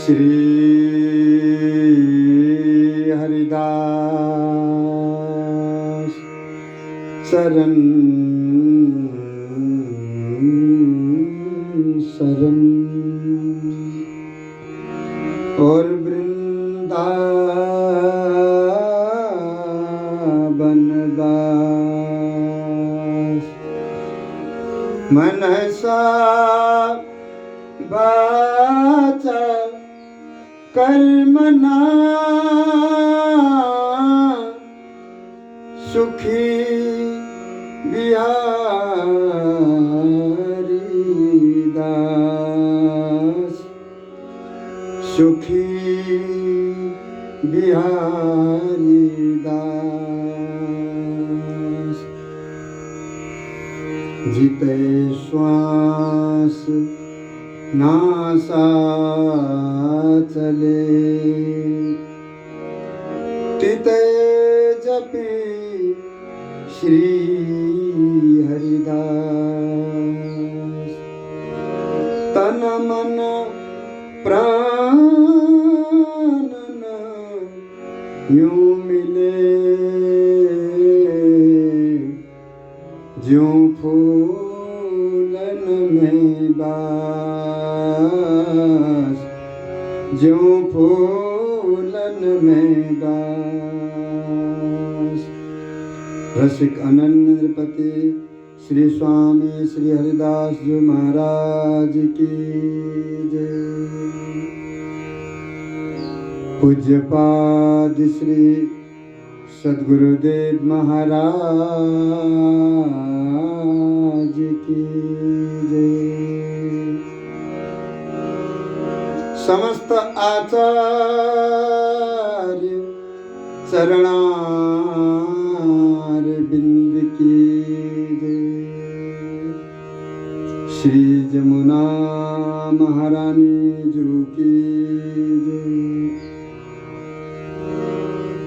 श्री हरिदास शरण शरण और वृंदावन दास मनसा वाचा कर्मणा सुखी बिहारी दास सुखी बिहारी दास जीते श्वास नासा चले तिते जपी श्री हरिदास तन मन प्राण यूं मिले ज्यों फूलन में बास ज्यों फूलन में बास। रसिक अनन्य नृपति श्री स्वामी श्री हरिदास जी महाराज की जय। पूज्यपाद श्री सद्गुरुदेव महाराज की जय। समस्त आचार्य चरणार बिंद की जय। श्री जमुना महारानी जू की जय।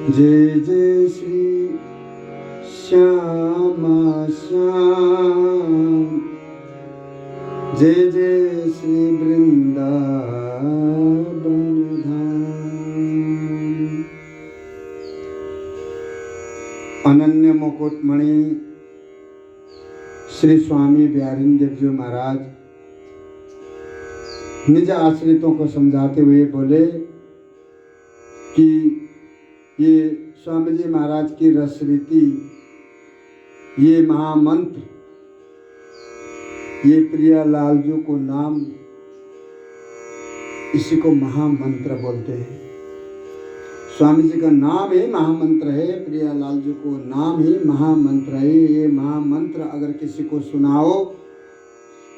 जय जय श्री श्यामा श्याम जय जय श्री वृंदावन धाम। अनन्य मुकुटमणि श्री स्वामी बिहारीदेव जी महाराज निज आश्रितों को समझाते हुए बोले कि ये स्वामी जी महाराज की रसरीति, ये महामंत्र, ये प्रियालाल जी को नाम, इसी को महामंत्र बोलते हैं। स्वामी जी का नाम ही महामंत्र है, प्रियालाल जी को नाम ही महामंत्र है। ये महामंत्र अगर किसी को सुनाओ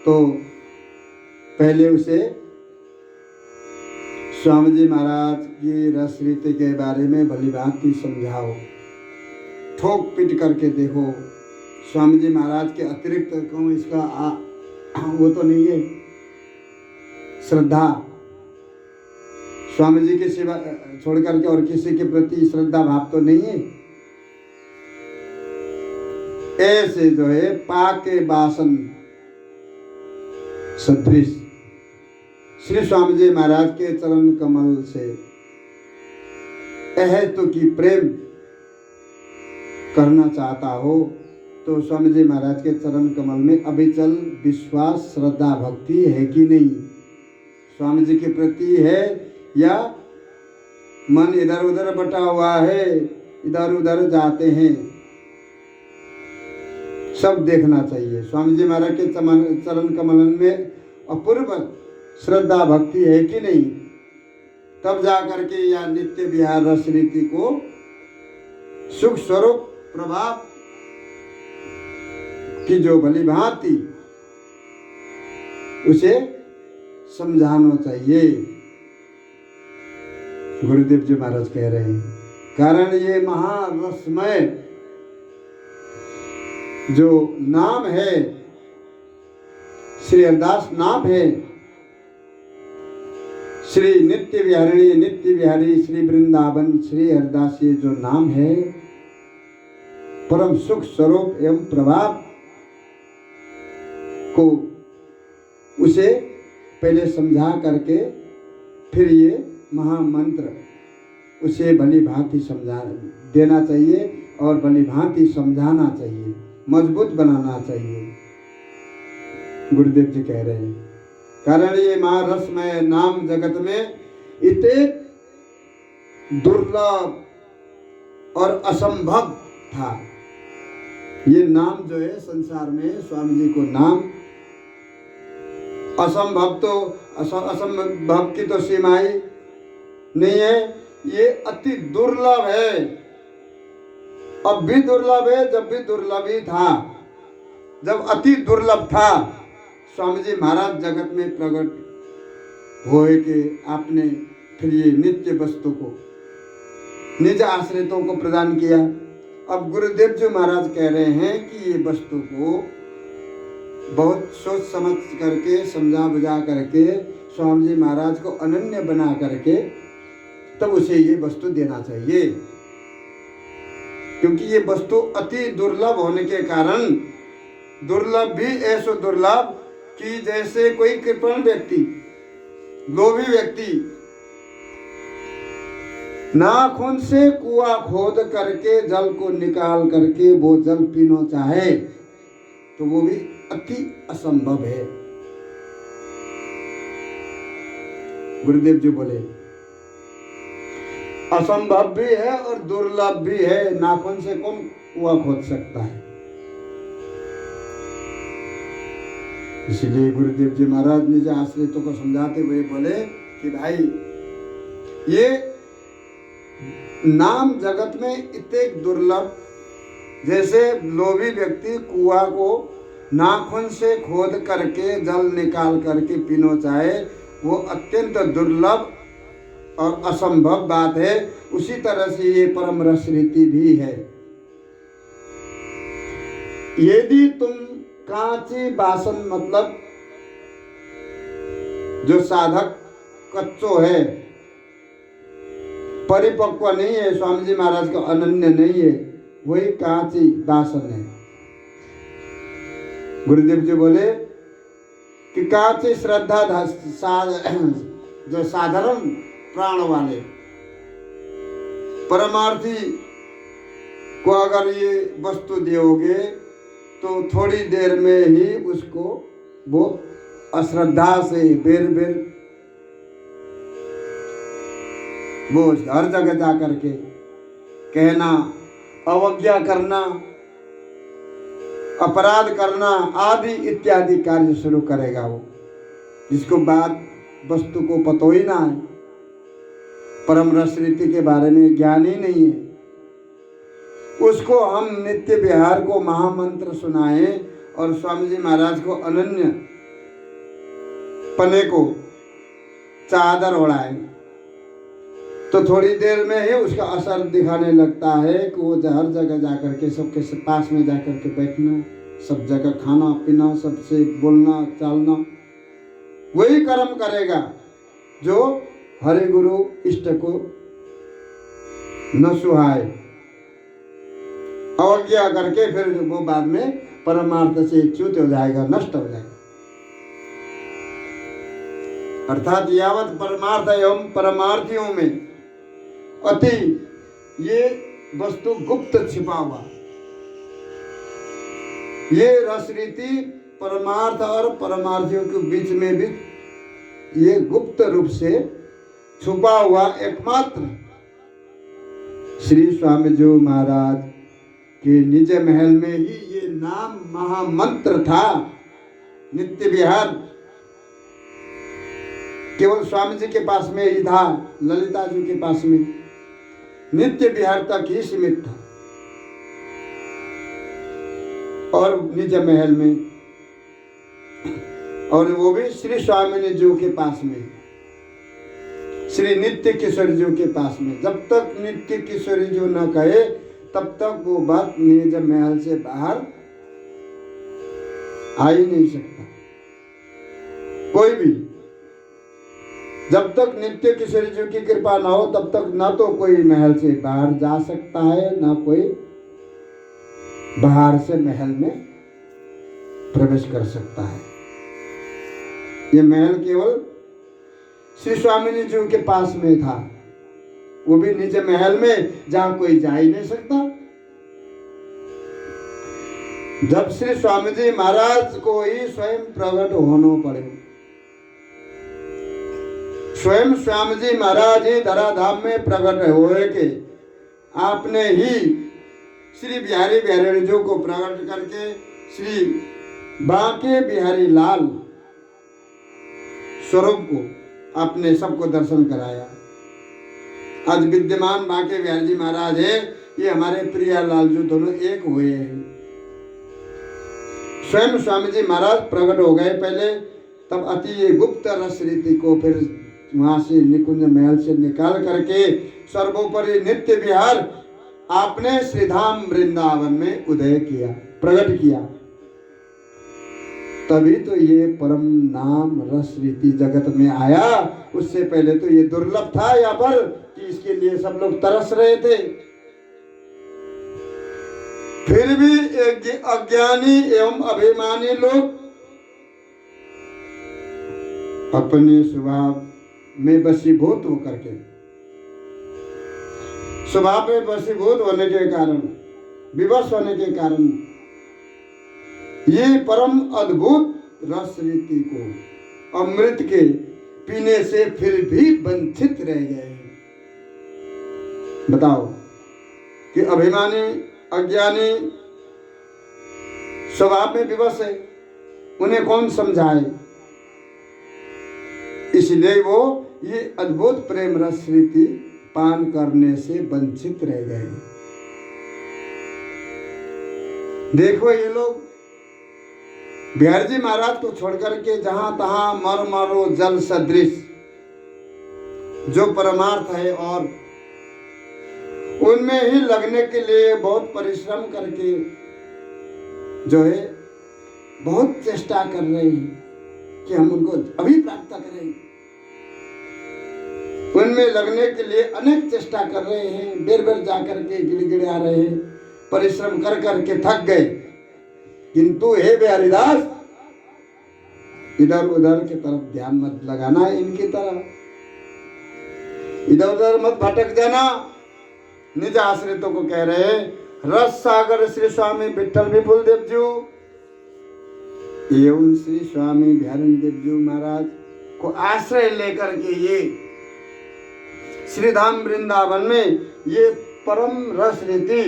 तो पहले उसे स्वामी जी महाराज की रसरीति के बारे में भलीभांति समझाओ, ठोक पीट करके देखो। स्वामी जी महाराज के अतिरिक्त कहूँ इसका वो तो नहीं है श्रद्धा। स्वामी जी के सिवा छोड़ करके और किसी के प्रति श्रद्धा भाव तो नहीं है। ऐसे जो है पाके बासन सदृश श्री स्वामी जी महाराज के चरण कमल से अहेतु की प्रेम करना चाहता हो तो स्वामी जी महाराज के चरण कमल में अविचल विश्वास श्रद्धा भक्ति है कि नहीं, स्वामी जी के प्रति है या मन इधर उधर बटा हुआ है, इधर उधर जाते हैं, सब देखना चाहिए। स्वामी जी महाराज के चरण कमलन में अपूर्व श्रद्धा भक्ति है कि नहीं, तब जा करके या नित्य विहार रस रीति को सुख स्वरूप प्रभाव की जो भली भांति उसे समझाना चाहिए। गुरुदेव जी महाराज कह रहे हैं, कारण ये महारसमय जो नाम है, श्री हरिदास नाम है, श्री नित्य विहारिणी नित्य विहारी श्री वृंदावन श्री हरिदास, ये जो नाम है परम सुख स्वरूप एवं प्रभाव को उसे पहले समझा करके फिर ये महामंत्र उसे भली भांति समझा देना चाहिए और भली भांति समझाना चाहिए, मजबूत बनाना चाहिए। गुरुदेव जी कह रहे हैं कारण ये महारसमय नाम जगत में इतने दुर्लभ और असंभव था। ये नाम जो है संसार में स्वामी जी को नाम असंभव की तो सीमा ही नहीं है, ये अति दुर्लभ है। अब भी दुर्लभ है, जब भी दुर्लभ ही था, जब अति दुर्लभ था स्वामी जी महाराज जगत में प्रकट हुए कि आपने फिर ये नित्य वस्तु को निज आश्रितों को प्रदान किया। अब गुरुदेव जी महाराज कह रहे हैं कि ये वस्तु को बहुत सोच समझ करके समझा बुझा करके स्वामी जी महाराज को अनन्य बना करके तब उसे ये वस्तु देना चाहिए, क्योंकि ये वस्तु अति दुर्लभ होने के कारण, दुर्लभ भी ऐसा दुर्लभ कि जैसे कोई कृपण व्यक्ति, लोभी व्यक्ति नाखून से कुआं खोद करके जल को निकाल करके वो जल पीना चाहे तो वो भी अति असंभव है। गुरुदेव जी बोले असंभव भी है और दुर्लभ भी है, नाखून से कौन कुआं खोद सकता है। इसलिए गुरुदेव जी महाराज निज आश्रितों को समझाते हुए बोले कि भाई ये नाम जगत में इतने दुर्लभ, जैसे लोभी व्यक्ति कुआं को नाखून से खोद करके जल निकाल करके पीना चाहे वो अत्यंत दुर्लभ और असंभव बात है, उसी तरह से ये परम रस रीति भी है। यदि तुम कांची बासन, मतलब जो साधक कच्चो है, परिपक्व नहीं है, स्वामी जी महाराज का अनन्य नहीं है, वही कांची बासन है। गुरुदेव जी बोले कि कांची श्रद्धा जो साधारण प्राण वाले परमार्थी को अगर ये वस्तु दोगे तो थोड़ी देर में ही उसको वो अश्रद्धा से बेर बेर वो हर जगह जा करके कहना, अवज्ञा करना, अपराध करना आदि इत्यादि कार्य शुरू करेगा वो, जिसको बाद वस्तु को पता ही ना है, परम रस रीति के बारे में ज्ञान ही नहीं है। उसको हम नित्य विहार को महामंत्र सुनाए और स्वामी जी महाराज को अनन्य पने को चादर ओढ़ाए तो थोड़ी देर में ही उसका असर दिखाने लगता है कि वो हर जगह जाकर के सबके पास में जाकर के बैठना, सब जगह खाना पीना, सबसे बोलना चालना, वही कर्म करेगा जो हरि गुरु इष्ट को न सुहाए, अवज्ञा करके फिर वो बाद में परमार्थ से च्युत हो जाएगा, नष्ट हो जाएगा। अर्थात यावत परमार्थ एवं परमार्थियों में अति ये वस्तु गुप्त छिपा हुआ, ये रस रीति परमार्थ और परमार्थियों के बीच में भी ये गुप्त रूप से छुपा हुआ एकमात्र श्री स्वामी जी महाराज के निज महल में ही ये नाम महामंत्र था। नित्य विहार केवल स्वामी जी के पास में ही था, ललिता जी के पास में नित्य विहार तक ही सीमित था और निज महल में, और वो भी श्री स्वामी जी के पास में, श्री नित्य किशोर जी के पास में। जब तक नित्य किशोरी जी न कहे तब तक वो बात निज महल से बाहर आ ही नहीं सकता कोई भी। जब तक नित्य किशोरी जी की कृपा ना हो तब तक ना तो कोई महल से बाहर जा सकता है, ना कोई बाहर से महल में प्रवेश कर सकता है। ये महल केवल श्री स्वामी जी के पास में था, वो भी निज महल में जहां कोई जा ही नहीं सकता। जब श्री स्वामी जी महाराज को ही स्वयं प्रकट होना पड़े, स्वयं स्वामी जी महाराज ही धराधाम में प्रकट हुए के आपने ही श्री बिहारी बिहारी जी को प्रकट करके श्री बांके बिहारी लाल स्वरूप को आपने सबको दर्शन कराया। आज विद्यमान बांके बिहारी जी महाराज है, ये हमारे प्रिया लाल जी दोनों एक हुए हैं। स्वयं स्वामी जी महाराज प्रकट हो गए पहले, तब अति गुप्त रस रीति को फिर वहां से निकुंज महल से निकाल करके सर्वोपरि नित्य विहार आपने श्रीधाम वृंदावन में उदय किया, प्रकट किया। तभी तो ये परम नाम रस रीति जगत में आया। उससे पहले तो ये दुर्लभ था यहाँ पर कि इसके लिए सब लोग तरस रहे थे। फिर भी अज्ञानी एवं अभिमानी लोग अपने स्वभाव में वशीभूत होकर के, स्वभाव में वशीभूत होने के कारण, विवश होने के कारण ये परम अद्भुत रस रीति को अमृत के पीने से फिर भी वंचित रह गए। बताओ कि अभिमानी अज्ञानी स्वभाव में विवश है, उन्हें कौन समझाए? इसलिए वो ये अद्भुत प्रेम रस रीति पान करने से वंचित रह गए। देखो ये लोग बिहारी जी महाराज को छोड़कर के जहां तहां मर मरो जल सदृश जो परमार्थ है और उनमें ही लगने के लिए बहुत परिश्रम करके जो है बहुत चेष्टा कर रहे हैं कि हम उनको अभी प्राप्त करें। उनमें लगने के लिए अनेक चेष्टा कर रहे हैं, बेर बेर जाकर के गिड़गिड़ा रहे हैं, परिश्रम कर करके थक गए। किंतु हे बिहारी दास, इधर उधर की तरफ ध्यान मत लगाना है, इनकी तरह इधर उधर मत भटक जाना। निज आश्रितों को कह रहे हैं, रस सागर श्री स्वामी विठल विपुल देव जी एवं श्री स्वामी बिहारी देव जी महाराज को आश्रय लेकर के ये श्रीधाम वृंदावन में ये परम रस रीति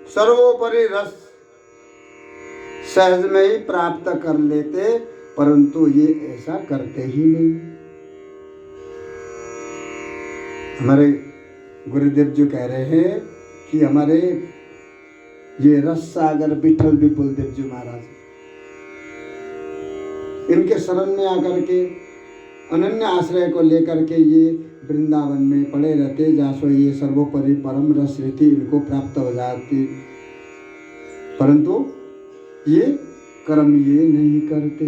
सर्वोपरि रस सहज में ही प्राप्त कर लेते, परंतु ये ऐसा करते ही नहीं। हमारे गुरुदेव जी कह रहे हैं कि हमारे ये रस सागर विठल विपुल देव जी महाराज इनके शरण में आकर के अनन्य आश्रय को लेकर के ये वृंदावन में पड़े रहते, जहाँ ये सर्वोपरि परम रस रीति इनको प्राप्त हो जाती, परंतु ये कर्म ये नहीं करते।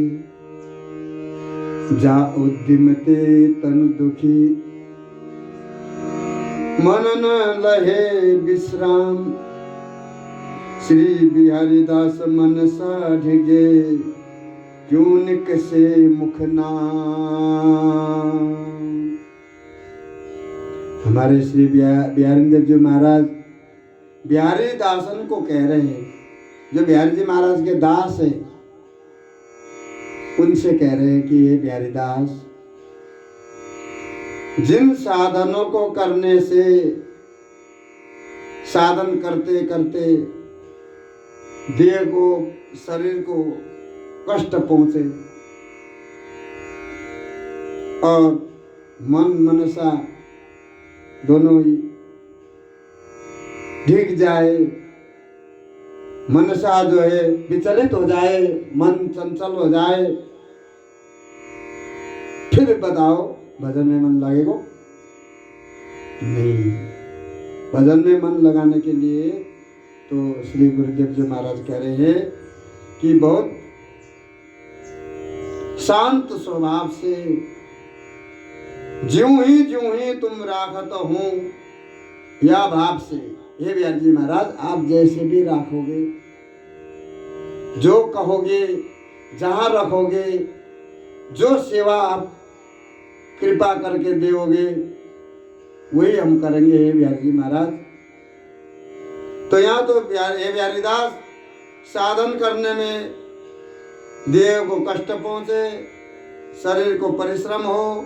जा उद्यमते तनु दुखी मन न लहे विश्राम, श्री बिहारी दास मन सा ढिगे क्यों निकसे मुख नाम। हमारे श्री बिहारी देव जी महाराज बिहारी दासन को कह रहे हैं, जो बिहारी जी महाराज के दास है, उनसे कह रहे हैं कि ये बिहारी दास, जिन साधनों को करने से साधन करते करते देह को शरीर को कष्ट पहुंचे और मन मनसा दोनों ही ढीक जाए, मनसा जो है विचलित हो जाए, मन चंचल हो जाए, फिर बताओ भजन में मन लगेगा? नहीं। भजन में मन लगाने के लिए तो श्री गुरुदेव जी महाराज कह रहे हैं कि बहुत शांत स्वभाव से ज्यों ही तुम राखत हो या भाव से, हे बिहारी जी महाराज आप जैसे भी राखोगे, जो कहोगे, जहां रखोगे, जो सेवा आप कृपा करके दोगे वही हम करेंगे हे बिहारी जी महाराज। तो यहाँ तो हे बिहारी दास, साधन करने में देह को कष्ट पहुंचे, शरीर को परिश्रम हो,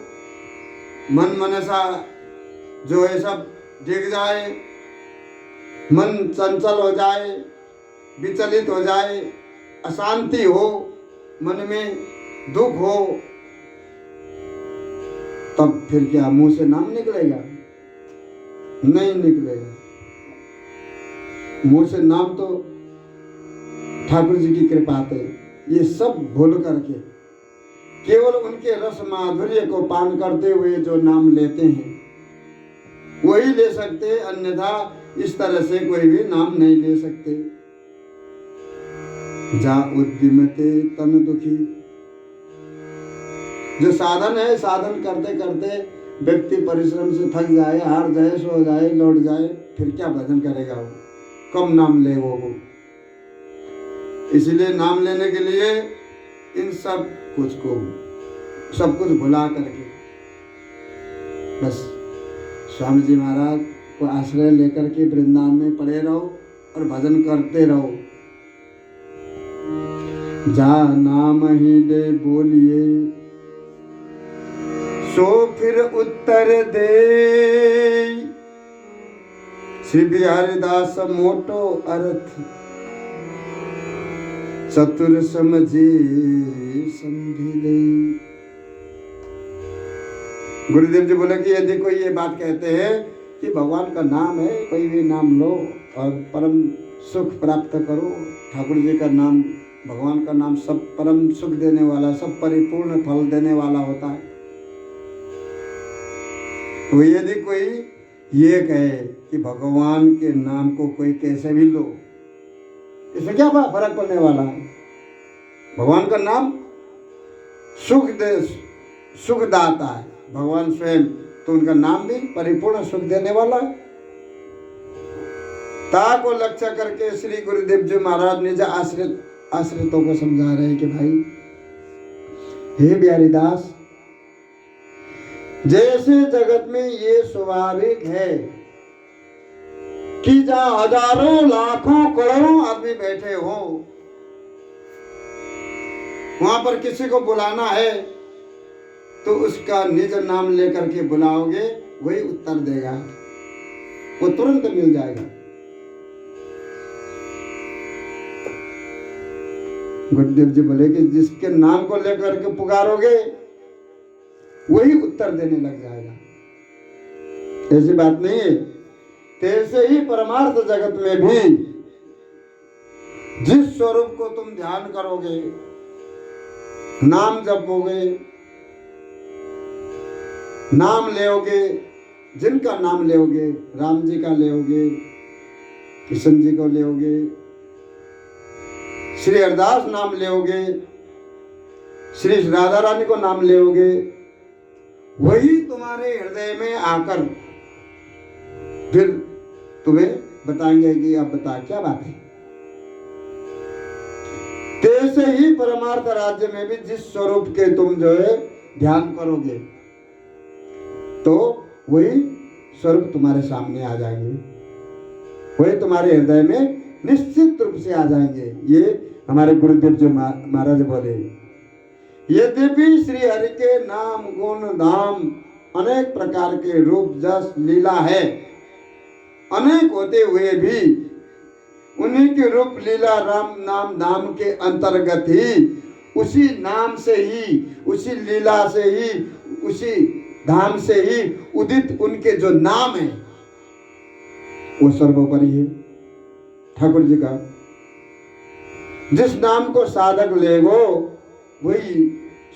मन मनसा जो है सब डिग जाए, मन चंचल हो जाए, विचलित हो जाए, अशांति हो, मन में दुख हो, तब फिर क्या मुंह से नाम निकलेगा? नहीं निकलेगा। मुंह से नाम तो ठाकुर जी की कृपा से ये सब भूल करके केवल उनके रस माधुर्य को पान करते हुए जो नाम लेते हैं वही ले सकते, अन्यथा इस तरह से कोई भी नाम नहीं ले सकते। जा उद्यमते तन दुखी। जो साधन है, साधन करते करते व्यक्ति परिश्रम से थक जाए, हार जाए, सो जाए, लौट जाए, फिर क्या भजन करेगा वो? कम नाम ले वो। इसलिए नाम लेने के लिए इन सब कुछ भुला करके बस स्वामी जी महाराज को आश्रय लेकर के वृंदावन में पड़े रहो और भजन करते रहो। जा नाम ही ले बोलिए सो फिर उत्तर दे। श्री बिहारी दास मोटो अर्थ चतुर समझे समझी ले। गुरुदेव जी बोले कि यदि कोई ये बात कहते हैं कि भगवान का नाम है, कोई भी नाम लो और परम सुख प्राप्त करो, ठाकुर जी का नाम, भगवान का नाम सब परम सुख देने वाला, सब परिपूर्ण फल देने वाला होता है। तो यदि कोई ये कहे कि भगवान के नाम को कोई कैसे भी लो, इसमें क्या फर्क पड़ने वाला है? भगवान का नाम सुखदाता है, भगवान स्वयं, तो उनका नाम भी परिपूर्ण सुख देने वाला है। ता को लक्ष्य करके श्री गुरुदेव जी महाराज निज आश्रितों को समझा रहे हैं कि भाई हे बिहारी दास, जैसे जगत में ये स्वाभाविक है कि जहां हजारों लाखों करोड़ों आदमी बैठे हो, वहां पर किसी को बुलाना है तो उसका निज नाम लेकर के बुलाओगे, वही उत्तर देगा, वो तुरंत मिल जाएगा। गुरुदेव जी बोले कि जिसके नाम को लेकर के पुकारोगे वही उत्तर देने लग जाएगा। ऐसी बात नहीं है। तैसे ही परमार्थ जगत में भी जिस स्वरूप को तुम ध्यान करोगे, नाम जपोगे, नाम लेओगे, जिनका नाम लेओगे, राम जी का लेओगे, किशन जी को लेओगे, श्री हरदास नाम लेओगे, श्री राधा रानी को नाम लेओगे, वही तुम्हारे हृदय में आकर फिर तुम्हें बताएंगे कि अब बता क्या बात है। तैसे ही परमार्थ राज्य में भी जिस स्वरूप के तुम जो है ध्यान करोगे तो वही स्वरूप तुम्हारे सामने आ जाएंगे, वही तुम्हारे हृदय में निश्चित रूप से आ जाएंगे। ये हमारे गुरुदेव जी महाराज बोले। यद्यपि श्री हरि के नाम गुण धाम अनेक प्रकार के रूप जस लीला है, अनेक होते हुए भी उन्हीं के रूप लीला राम नाम धाम के अंतर्गत ही, उसी नाम से ही, उसी लीला से ही, उसी धाम से ही उदित उनके जो नाम है वो सर्वोपरि है ठाकुर जी का। जिस नाम को साधक लेगो वही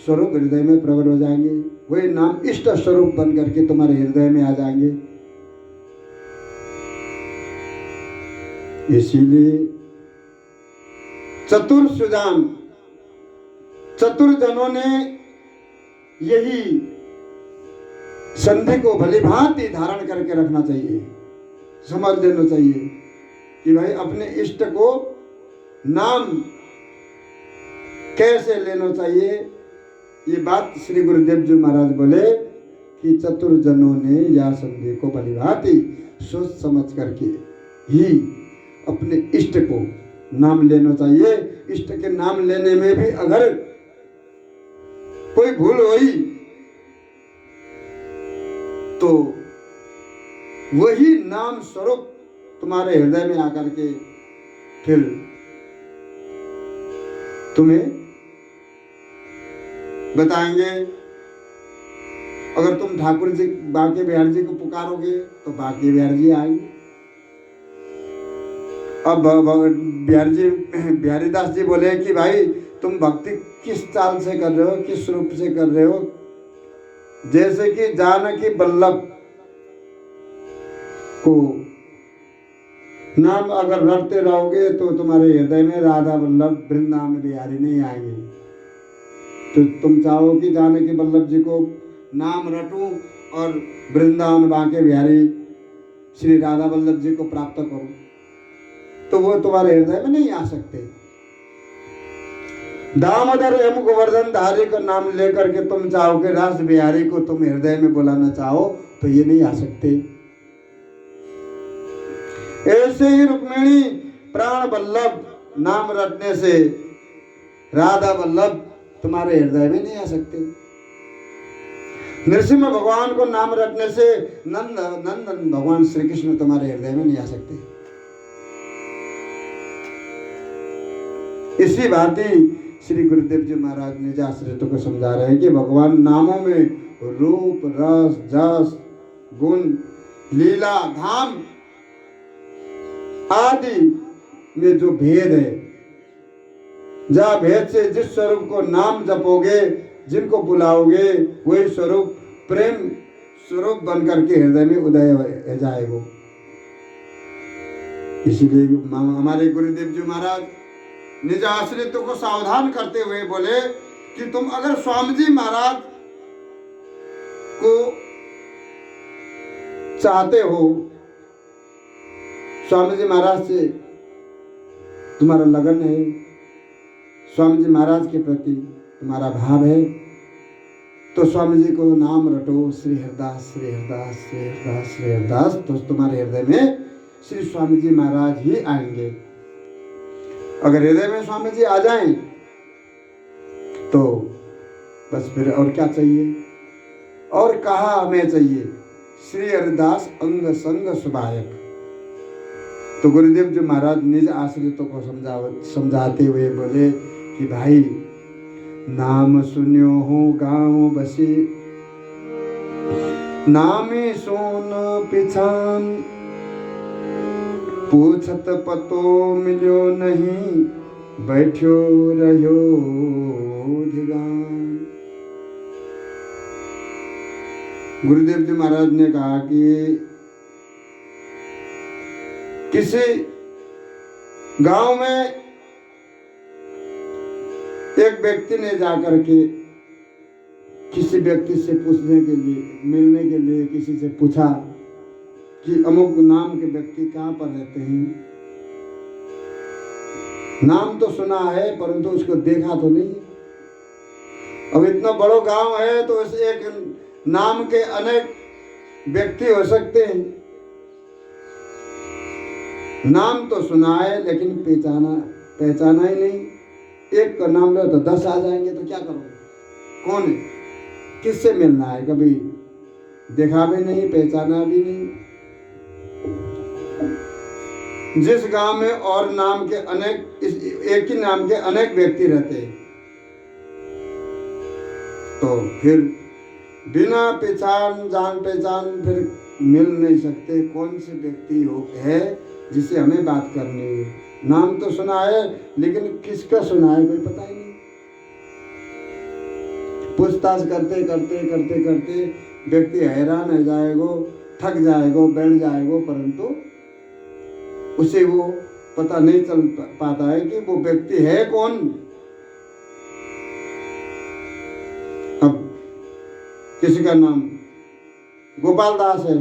स्वरूप हृदय में प्रकट हो जाएंगे, वही नाम इष्ट स्वरूप बन करके तुम्हारे हृदय में आ जाएंगे। इसीलिए चतुर सुजान, चतुर जनों ने यही संधि को भलीभांति धारण करके रखना चाहिए, समझ लेना चाहिए कि भाई अपने इष्ट को नाम कैसे लेना चाहिए। ये बात श्री गुरुदेव जी महाराज बोले कि चतुर जनों ने या संधि को भलीभांति सोच समझ करके ही अपने इष्ट को नाम लेना चाहिए। इष्ट के नाम लेने में भी अगर कोई भूल हुई तो वही नाम स्वरूप तुम्हारे हृदय में आकर के फिर तुम्हें बताएंगे। अगर तुम ठाकुर जी बांके बिहारी जी को पुकारोगे तो बांके बिहारी जी आएंगे। अब बिहारी दास जी बोले कि भाई तुम भक्ति किस चाल से कर रहे हो, किस रूप से कर रहे हो? जैसे कि जानकी वल्लभ को नाम अगर रटते रहोगे तो तुम्हारे हृदय में राधा वल्लभ वृंदावन बिहारी नहीं आएंगे। तो तुम चाहो कि जानकी वल्लभ जी को नाम रटूं और वृंदावन बांके बिहारी श्री राधा वल्लभ जी को प्राप्त करूं, तो वो तुम्हारे हृदय में नहीं आ सकते। दामोदर एवं गोवर्धन धारी का नाम लेकर के तुम चाहो कि रास बिहारी को तुम हृदय में बुलाना चाहो तो ये नहीं आ सकते। ऐसे ही रुक्मिणी प्राण वल्लभ नाम रटने से राधा वल्लभ तुम्हारे हृदय में नहीं आ सकते। नरसिंह भगवान को नाम रटने से नंदन भगवान श्री कृष्ण तुम्हारे हृदय में नहीं आ सकते। इसी भांति श्री गुरुदेव जी महाराज निज आश्रितों को समझा रहे हैं कि भगवान नामों में रूप रस जस गुण लीला धाम आदि में जो भेद है, जहाँ भेद से जिस स्वरूप को नाम जपोगे, जिनको बुलाओगे, वही स्वरूप प्रेम स्वरूप बनकर के हृदय में उदय हो जाएगा। इसीलिए हमारे गुरुदेव जी महाराज निज आश्रितों को सावधान करते हुए बोले कि तुम अगर स्वामी जी महाराज को चाहते हो, स्वामी जी महाराज से तुम्हारा लगन है, स्वामी जी महाराज के प्रति तुम्हारा भाव है, तो स्वामी जी को नाम रटो श्री हरदास श्री हरदास श्री हरदास श्री हरदास, तो तुम्हारे हृदय में श्री स्वामी जी महाराज ही आएंगे। अगर हृदय में स्वामी जी आ जाएं तो बस फिर और क्या चाहिए? और कहा हमें चाहिए श्री हरिदास अंग संग सुभायक। तो गुरुदेव जी महाराज निज आश्रितों को समझाते हुए बोले कि भाई नाम सुन्यो हो गाँव बसी, नामे सोन पिछान, पूछत पतो मिलो नहीं, बैठो रहो धिगान। गुरुदेव जी महाराज ने कहा कि किसी गांव में एक व्यक्ति ने जाकर के किसी व्यक्ति से पूछने के लिए, मिलने के लिए किसी से पूछा कि अमुक नाम के व्यक्ति कहाँ पर रहते हैं। नाम तो सुना है परंतु उसको देखा तो नहीं। अब इतना बड़ा गांव है तो इस एक नाम के अनेक व्यक्ति हो सकते हैं। नाम तो सुना है लेकिन पहचाना ही नहीं। एक का नाम लो तो 10 आ जाएंगे, तो क्या करोगे? कौन है, किससे मिलना है? कभी देखा भी नहीं, पहचाना भी नहीं। जिस गांव में और नाम के अनेक, एक ही नाम के अनेक व्यक्ति रहते हैं, तो फिर बिना पहचान जान पहचान फिर मिल नहीं सकते। कौन से व्यक्ति है जिसे हमें बात करनी है? नाम तो सुना है लेकिन किसका सुना है कोई पता ही नहीं। पूछताछ करते करते करते करते व्यक्ति हैरान हो जाएगा, थक जाएगा, बैठ जाएगा, परंतु उसे वो पता नहीं चल पाता है कि वो व्यक्ति है कौन। अब किसी का नाम गोपाल दास है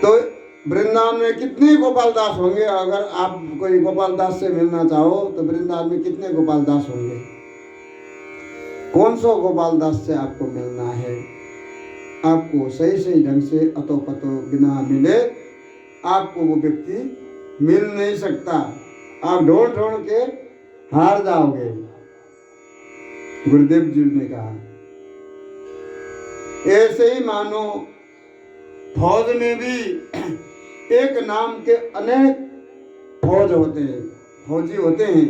तो वृंदावन में कितने गोपाल दास होंगे? अगर आप कोई गोपाल दास से मिलना चाहो तो वृंदावन में कितने गोपाल दास होंगे? कौन सा गोपाल दास से आपको मिलना है। आपको सही सही ढंग से अतो पतो बिना मिले आपको वो व्यक्ति मिल नहीं सकता। आप ढूंढ ढूंढ के हार जाओगे। गुरुदेव जी ने कहा ऐसे ही मानो फौज में भी एक नाम के अनेक फौज होते हैं, फौजी होते हैं।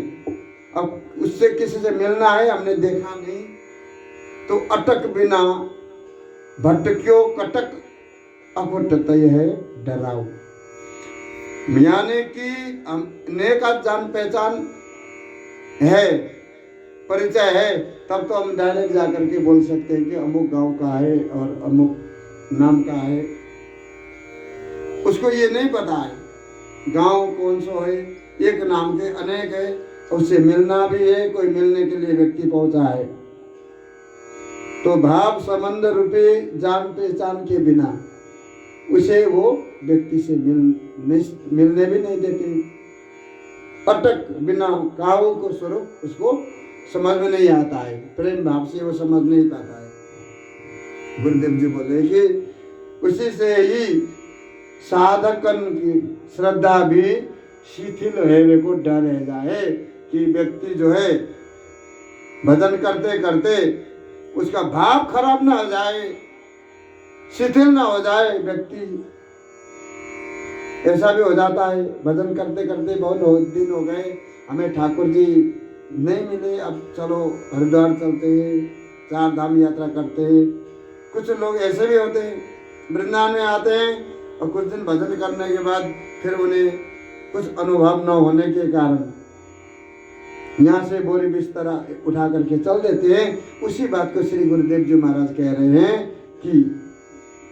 अब उससे किसी से मिलना है, हमने देखा नहीं, तो अटक बिना भटक्यो कटक अकुट तय है डराओ। यानी कि नेका जान पहचान है, परिचय है, तब तो हम डायरेक्ट जाकर के बोल सकते हैं कि अमुक गांव का है और अमुक नाम का है। उसको ये नहीं पता है गांव कौन सा है, एक नाम के अनेक है, उससे मिलना भी है, कोई मिलने के लिए व्यक्ति पहुंचा है। तो भाव संबंध रूपी जान पहचान के बिना उसे वो व्यक्ति से मिलने भी नहीं देते। अटक बिना काऊ को स्वरूप उसको समझ में नहीं आता है, प्रेम भाव से वो समझ नहीं पाता है। गुरुदेव जी बोले कि उसी से ही साधकन की श्रद्धा भी शिथिल है, वे को डर रह जाए कि व्यक्ति जो है भजन करते करते उसका भाव खराब ना हो जाए, शिथिल ना हो जाए। व्यक्ति ऐसा भी हो जाता है, भजन करते करते बहुत दिन हो गए, हमें ठाकुर जी नहीं मिले, अब चलो हरिद्वार चलते हैं, 4 धाम यात्रा करते हैं। कुछ लोग ऐसे भी होते हैं, वृंदावन में आते हैं और कुछ दिन भजन करने के बाद फिर उन्हें कुछ अनुभव न होने के कारण यहाँ से बोरी बिस्तर उठा करके चल देते हैं। उसी बात को श्री गुरुदेव जी महाराज कह रहे हैं कि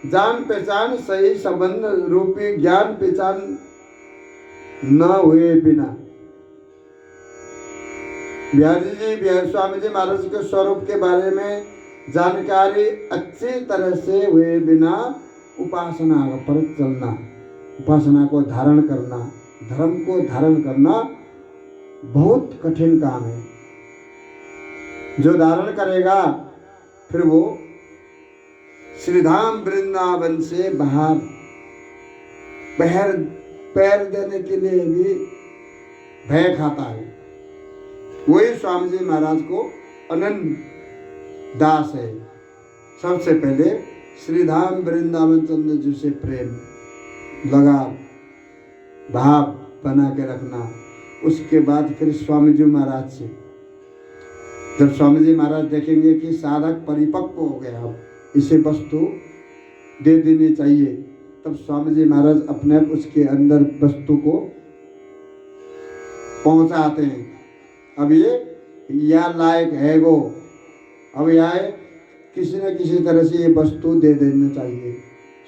जान पहचान सही संबंध रूपी ज्ञान पहचान न हुए बिना, बिहारी स्वामी जी महाराज के स्वरूप के बारे में जानकारी अच्छी तरह से हुए बिना उपासना पर चलना, उपासना को धारण करना, धर्म को धारण करना बहुत कठिन काम है। जो धारण करेगा फिर वो श्रीधाम वृंदावन से बाहर पैर देने के लिए भी भय खाता है। वही स्वामी जी महाराज को अनंत दास है। सबसे पहले श्रीधाम वृंदावन चंद्र जी से प्रेम लगा भाव बना के रखना, उसके बाद फिर स्वामी जी महाराज से। जब स्वामी जी महाराज देखेंगे कि साधक परिपक्व हो गया, अब इसे वस्तु दे देनी चाहिए, तब स्वामी जी महाराज अपने उसके अंदर वस्तु को पहुंचाते हैं। अब ये या लायक है वो, अब यह किसी न किसी तरह से ये वस्तु दे देनी चाहिए।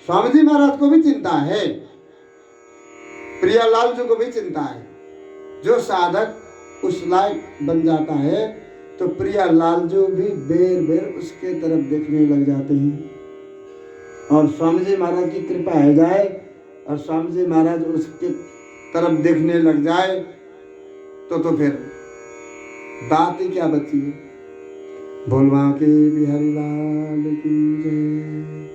स्वामी जी महाराज को भी चिंता है, प्रियालाल जी को भी चिंता है। जो साधक उस लायक बन जाता है तो प्रियालाल जी भी बेर बेर उसके तरफ देखने लग जाते हैं। और स्वामी जी महाराज की कृपा हो जाए और स्वामी जी महाराज उसके तरफ देखने लग जाए तो फिर बात ही क्या बची है। बोलवा के बिहारी लाल की जय।